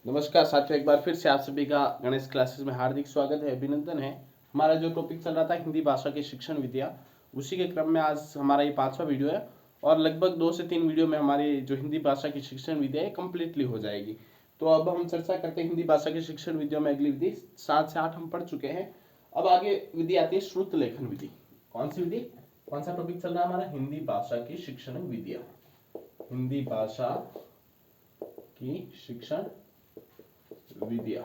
नमस्कार साथियों, एक बार फिर से आप सभी का गणेश क्लासेस में हार्दिक स्वागत है, अभिनंदन है। हमारा जो टॉपिक चल रहा था हिंदी भाषा की शिक्षण विद्या, उसी के क्रम में आज हमारा ये 5वां वीडियो है और लगभग 2 से 3 वीडियो में हमारी जो हिंदी भाषा की शिक्षण विद्या है कंप्लीटली हो जाएगी। तो अब हम चर्चा करते हैं हिंदी भाषा की शिक्षण विद्या में। अगली विधि 7 से 8 हम पढ़ चुके हैं। अब आगे विधि आती है श्रुत लेखन विधि। कौन सी विधि, कौन सा टॉपिक चल रहा है हमारा? हिंदी भाषा की शिक्षण विद्या, हिंदी भाषा की शिक्षण विद्या।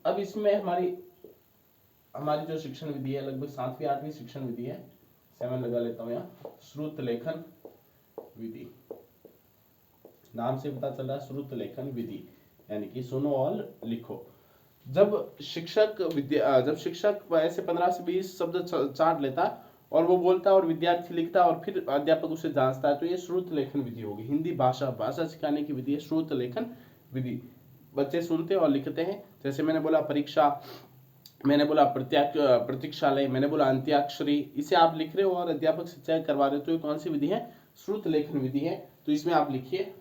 अब इसमें हमारी हमारी जो शिक्षण विधि है लगभग 7वीं 8वीं शिक्षण विधि है। 7 लगा लेता हूं यहाँ। श्रुत लेखन विधि, नाम से पता चल रहा है श्रुत लेखन विधि, यानी कि सुनो और लिखो। जब शिक्षक ऐसे 15 से 20 शब्द चाट लेता और वो बोलता और विद्यार्थी लिखता और फिर अध्यापक उसे जांचता है, तो ये श्रुत लेखन विधि होगी। हिंदी भाषा सिखाने की विधि है श्रुत लेखन विधि। बच्चे सुनते और लिखते हैं। जैसे मैंने बोला परीक्षा, मैंने बोला प्रतीक्षालय, मैंने बोला अंत्याक्षरी, इसे आप लिख रहे हो और अध्यापक से चेक करवा रहे हो, तो ये कौन सी विधि है? श्रुत लेखन विधि है। तो इसमें आप लिखिए,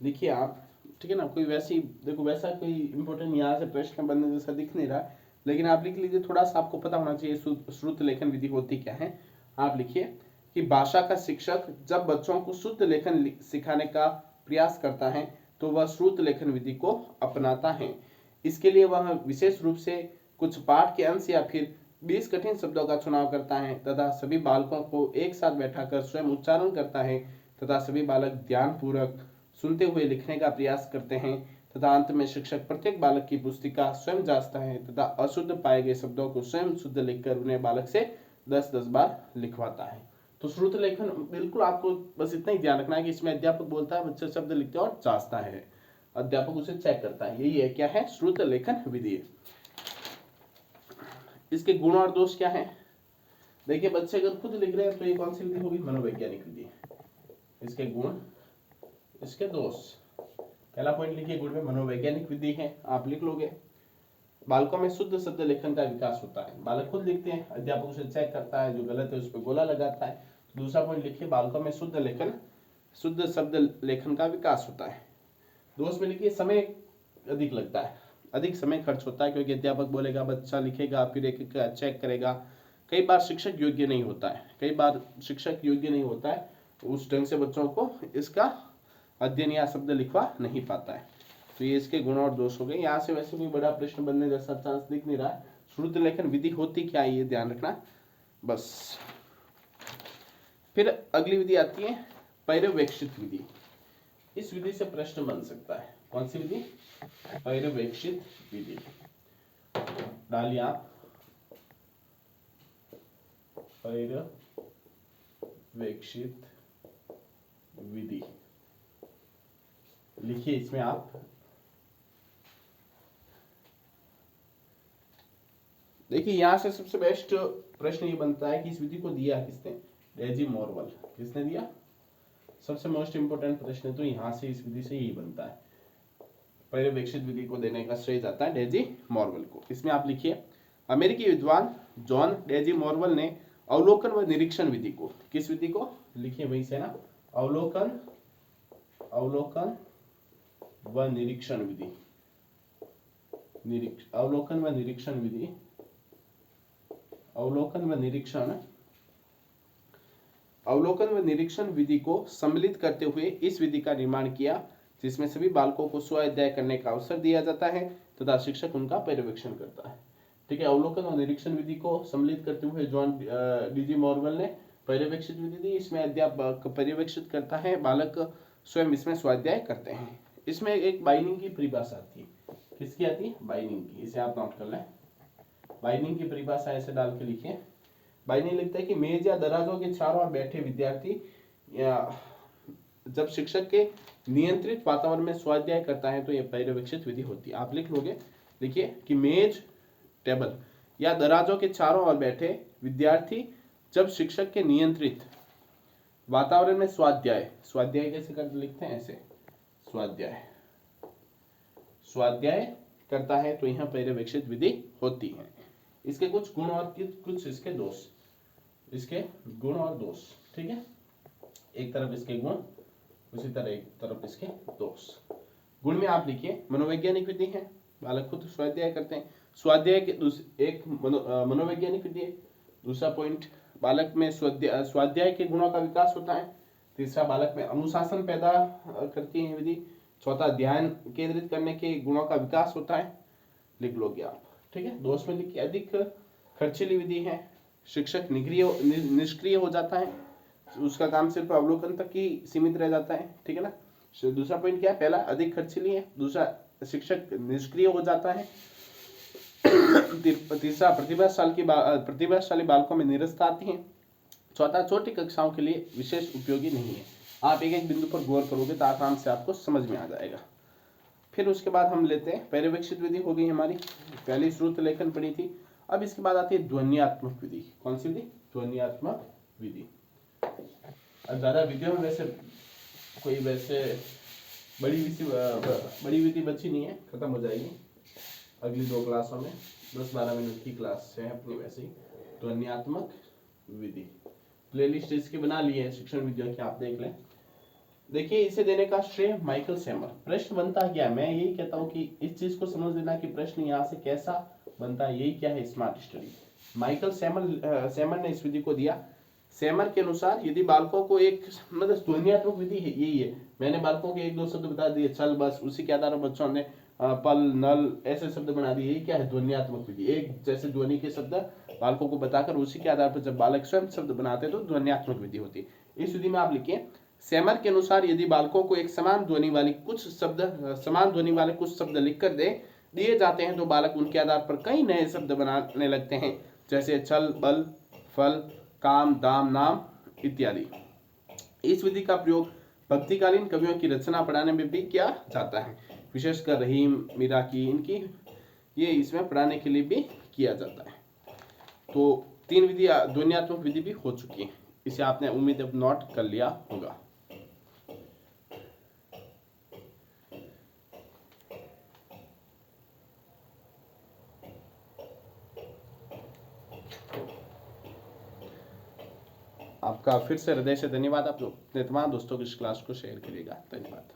लिखिए आप, ठीक है ना। कोई वैसी देखो, वैसा कोई इंपॉर्टेंट यहाँ से प्रश्न बनने जैसा दिख नहीं रहा, लेकिन आप लिख लीजिए। थोड़ा सा आपको पता होना चाहिए श्रुत लेखन विधि होती क्या है। आप लिखिए कि भाषा का शिक्षक जब बच्चों को शुद्ध लेखन सिखाने का प्रयास करता है तो वह श्रुत लेखन विधि को अपनाता है। इसके लिए वह विशेष रूप से कुछ पाठ के अंश या फिर 20 कठिन शब्दों का चुनाव करता है तथा सभी बालकों को एक साथ बैठाकर स्वयं उच्चारण करता है तथा सभी बालक ध्यानपूर्वक सुनते हुए लिखने का प्रयास करते हैं तथा अंत में शिक्षक प्रत्येक बालक की पुस्तिका स्वयं जांचता है तथा अशुद्ध पाए गए शब्दों को स्वयं शुद्ध लिखकर उन्हें बालक से 10-10 बार लिखवाता है। तो श्रुत लेखन बिल्कुल आपको बस इतना ही ध्यान रखना है कि इसमें अध्यापक बोलता है, बच्चे शब्द लिखते हैं और जांचता है, अध्यापक उसे चेक करता है। यही है, क्या है? श्रुत लेखन विधि। इसके गुण और दोष क्या है? देखिए, बच्चे अगर खुद लिख रहे हैं तो ये कौन सी विधि होगी? मनोवैज्ञानिक विधि। इसके गुण, इसके दोष। पहला पॉइंट लिखिए, गुण में मनोवैज्ञानिक विधि है, आप लिख लोगे। बालकों में शुद्ध शब्द लेखन का विकास होता है। बालक खुद लिखते हैं, अध्यापक उसे चेक करता है, जो गलत है उस पर गोला लगाता है। दूसरा पॉइंट लिखिए, बालकों में शुद्ध शब्द लेखन का विकास होता है। दोष में लिखिए, समय अधिक लगता है, अधिक समय खर्च होता है, क्योंकि अध्यापक बोलेगा, बच्चा लिखेगा, फिर एक एक चेक करेगा। कई बार शिक्षक योग्य नहीं होता है, उस ढंग से बच्चों को इसका अध्ययन या शब्द लिखवा नहीं पाता है। तो ये इसके गुण और दोष हो गए। यहाँ से वैसे कोई बड़ा प्रश्न बनने जैसा चांस दिख नहीं रहा है। श्रुत लेखन विधि होती क्या है, ये ध्यान रखना बस। फिर अगली विधि आती है पर्यवेक्षित विधि। इस विधि से प्रश्न बन सकता है। कौन सी विधि? पर्यवेक्षित विधि। डालिए आप, पर्यवेक्षित विधि लिखिए। इसमें आप देखिए, यहां से सबसे बेस्ट प्रश्न ये बनता है कि इस विधि को दिया किसने? डेजी मॉर्वल। किसने दिया? सबसे मोस्ट इंपोर्टेंट प्रश्न तो यहां से इस विधि से यही बनता है। पर्यवेक्षित विधि को देने का श्रेय जाता है डेजी मॉर्वल को। इसमें आप लिखिए, अमेरिकी विद्वान जॉन डेजी मॉर्वल ने अवलोकन व निरीक्षण विधि को, किस विधि को? लिखिए वही से ना, अवलोकन व निरीक्षण विधि। अवलोकन व निरीक्षण विधि को सम्मिलित करते हुए इस विधि का निर्माण किया, जिसमें सभी बालकों को स्व अध्ययन करने का अवसर दिया जाता है तथा शिक्षक उनका पर्यवेक्षण करता है। ठीक है, अवलोकन और निरीक्षण विधि को सम्मिलित करते हुए जॉन डीजी मॉर्वल ने पर्यवेक्षित विधि दी। इसमें अध्यापक पर्यवेक्षित करता है, बालक स्वयं इसमें स्वाध्याय करते हैं। इसमें एक बाइनिंग की परिभाषा आती है। किसकी आती है? बाइनिंग की। इसे आप नोट कर लें। बाइनिंग की परिभाषा ऐसे डाल के लिखिए। बाइनिंग लिखता है कि मेज या दराजों के चारों ओर बैठे विद्यार्थी जब शिक्षक के नियंत्रित वातावरण में स्वाध्याय करता है तो यह पर्यवेक्षित विधि होती है। आप लिख लोगे। लिखिए कि मेज, टेबल या दराजों के चारों ओर बैठे विद्यार्थी जब शिक्षक के नियंत्रित वातावरण में स्वाध्याय कैसे करते? लिखते हैं ऐसे, स्वाध्याय करता है तो यहाँ पर्यवेक्षित विधि होती है। इसके कुछ गुण और कुछ इसके दोष। इसके गुण और दोष, ठीक है, एक तरफ इसके गुण, उसी तरह एक तरफ इसके दोष। गुण में आप लिखिए मनोवैज्ञानिक विधि है, बालक खुद स्वाध्याय करते हैं। स्वाध्याय के एक मनोवैज्ञानिक विधि है। दूसरा पॉइंट, बालक में स्वाध्याय के गुणों का विकास होता है। तीसरा, बालक में अनुशासन पैदा करती है विधि। चौथा, ध्यान केंद्रित करने के गुणों का विकास होता है। लिख लोगे आप, ठीक है। दोष में लिखिए अधिक खर्चीली विधि है। शिक्षक निष्क्रिय हो जाता है, उसका काम सिर्फ अवलोकन तक ही सीमित रह जाता है, ठीक है ना। दूसरा पॉइंट क्या है, पहला अधिक खर्चीली है, दूसरा शिक्षक निष्क्रिय हो जाता है, तीसरा प्रतिभाशाली बालकों में निरस्ता आती है, चौथा छोटी कक्षाओं के लिए विशेष उपयोगी नहीं है। आप एक एक बिंदु पर गौर करोगे तो आराम से आपको समझ में आ जाएगा। फिर उसके बाद हम लेते हैं पर्यवेक्षित विधि, हो गई हमारी, पहली श्रुत लेखन पढ़ी थी। अब इसके बाद आती है ध्वन्यात्मक विधि। कौन सी विधि? ध्वन्यात्मक विधि। ज्यादा विधियों में वैसे कोई वैसे बड़ी विधि बची नहीं है, खत्म हो जाएगी अगली 2 क्लासों में, 10-12 मिनट की क्लास है अपनी। वैसे ही ध्वन्यात्मक विधि प्लेलिस्ट इसकी बना ली है शिक्षण विधियों की, आप देख लें। देखिए, इसे देने का श्रेय माइकल सैमर। प्रश्न बनता क्या, मैं यही कहता हूँ कि इस चीज को समझ लेना कि प्रश्न यहाँ से कैसा बनता है, यही क्या है स्मार्ट स्टडी। माइकल सैमर ने इस विधि को दिया। सैमर के अनुसार यदि बालकों को एक मतलब ध्वन्यात्मक विधि है, यही है, मैंने बालकों के 1-2 शब्द बता दिए, चल बस, उसी के आधार पर बच्चों ने पल नल ऐसे शब्द बना दिए, यही क्या है ध्वन्यात्मक विधि। एक जैसे ध्वनि के शब्द बालकों को बताकर उसी के आधार पर जब बालक स्वयं शब्द बनाते तो ध्वन्यात्मक विधि होती। इस विधि में आप लिखिए, सैमर के अनुसार यदि बालकों को एक समान ध्वनि वाले कुछ शब्द लिखकर दिए जाते हैं तो बालक उनके आधार पर कई नए शब्द बनाने लगते हैं, जैसे छल, बल, फल, काम, दाम, नाम इत्यादि। इस विधि का प्रयोग भक्तिकालीन कवियों की रचना पढ़ाने में भी किया जाता है, विशेषकर रहीम, मीरा की, इनकी ये इसमें पढ़ाने के लिए भी किया जाता है। तो 3 विधि ध्वन्यात्मक विधि भी हो चुकी है, इसे आपने उम्मीद अब नोट कर लिया होगा। आपका फिर से हृदय से धन्यवाद। आप अपने तमाम दोस्तों को इस क्लास को शेयर करिएगा। धन्यवाद।